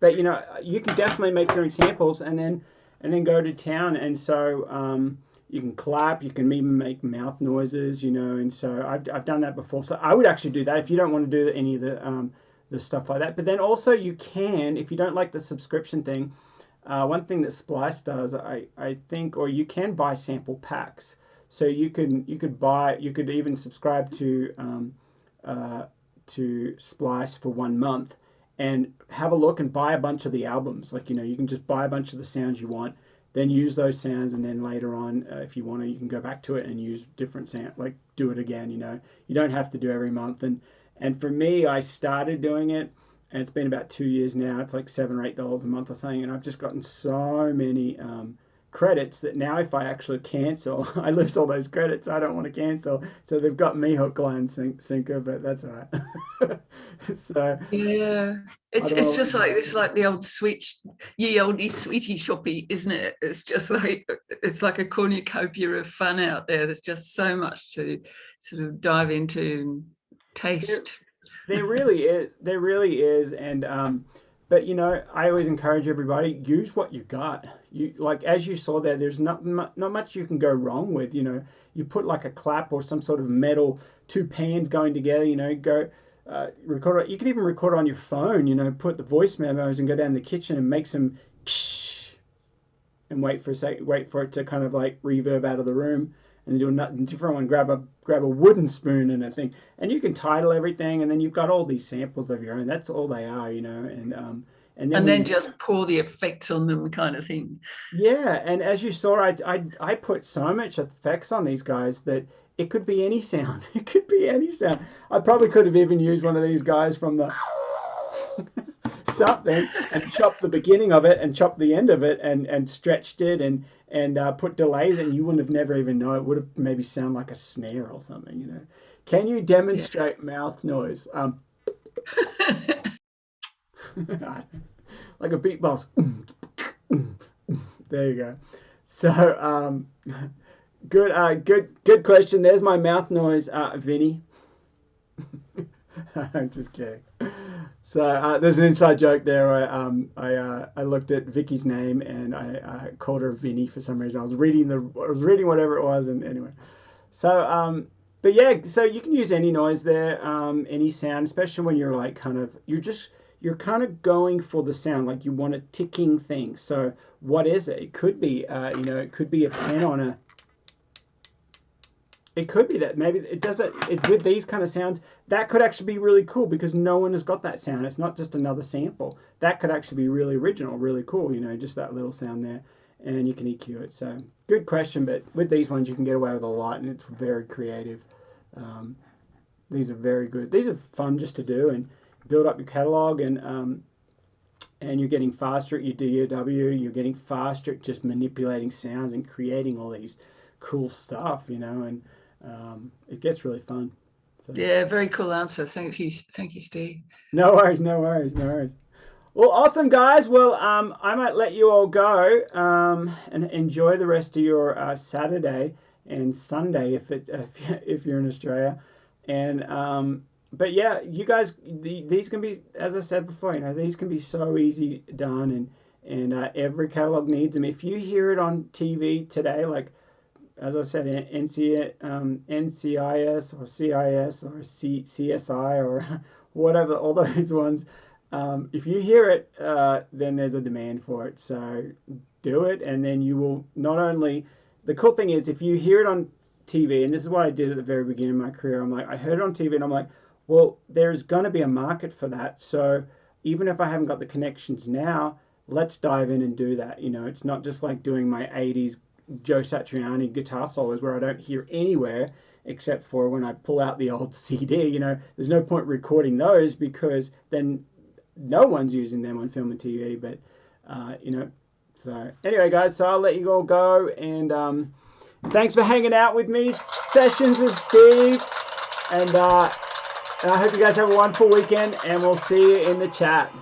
But you can definitely make your own samples and then go to town. And so you can clap, you can even make mouth noises, and so I've done that before. So I would actually do that if you don't want to do any of the stuff like that. But then also you can, if you don't like the subscription thing, one thing that Splice does, I think, or you can buy sample packs. So you could even subscribe to Splice for 1 month and have a look and buy a bunch of the albums. Like, you can just buy a bunch of the sounds you want, then use those sounds, and then later on, if you want to, you can go back to it and use different sound, like do it again. You don't have to do every month. And for me, I started doing it, and it's been about 2 years now. It's like $7 or $8 a month or something, and I've just gotten so many credits that now if I actually cancel, I lose all those credits. I don't want to cancel, so they've got me hook, line, sinker, but that's all right. So yeah, it's just like it's like the old ye olde sweetie shoppy, isn't it? It's just like it's like a cornucopia of fun out there. There's just so much to sort of dive into and taste. There really is, and but I always encourage everybody, use what you got. You, like, as you saw there, there's not much you can go wrong with. You put like a clap or some sort of metal, two pans going together. Go record it. You can even record it on your phone. Put the voice memos and go down the kitchen and make some and wait for it to kind of like reverb out of the room, and do nothing different one. Grab a wooden spoon and a thing, and you can title everything, and then you've got all these samples of your own. That's all they are, and then just pour the effects on them, kind of thing. Yeah, and as you saw, I put so much effects on these guys that it could be any sound. It could be any sound. I probably could have even used one of these guys from the something and chopped the beginning of it and chopped the end of it and stretched it and put delays, and you wouldn't have never even know. It would have maybe sound like a snare or something. Can you demonstrate mouth noise? Like a beatbox. There you go. So good question. There's my mouth noise, Vinny. I'm just kidding. So there's an inside joke there. I looked at Vicky's name and I called her Vinny for some reason. I was reading whatever it was, and anyway. So but yeah, so you can use any noise there, any sound, especially when you're like you're kind of going for the sound, like you want a ticking thing. So what is it? It could be it could be a pen on a. It could be that maybe it does it with these kind of sounds. That could actually be really cool because no one has got that sound. It's not just another sample. That could actually be really original, really cool. Just that little sound there, and you can EQ it. So good question, but with these ones you can get away with a lot, and it's very creative. These are very good. These are fun just to do and build up your catalog, and you're getting faster at your DAW. You're getting faster at just manipulating sounds and creating all these cool stuff, and it gets really fun. So, yeah, very cool answer. Thank you, Steve. No worries. Well, awesome, guys. Well, I might let you all go and enjoy the rest of your Saturday and Sunday if you're in Australia. And but yeah, you guys, these can be, as I said before, these can be so easy done, and every catalog needs them. If you hear it on TV today, like as I said, NCIS or CIS or CSI or whatever, all those ones, if you hear it, then there's a demand for it. So do it, and then you will not only, the cool thing is if you hear it on TV, and this is what I did at the very beginning of my career, I'm like, I heard it on TV and I'm like, well, there's going to be a market for that. So even if I haven't got the connections now, let's dive in and do that. It's not just like doing my 80s Joe Satriani guitar solos where I don't hear anywhere except for when I pull out the old CD. There's no point recording those because then no one's using them on film and TV. But so anyway, guys, so I'll let you all go, and thanks for hanging out with me. Sessions with Steve, and I hope you guys have a wonderful weekend, and we'll see you in the chat.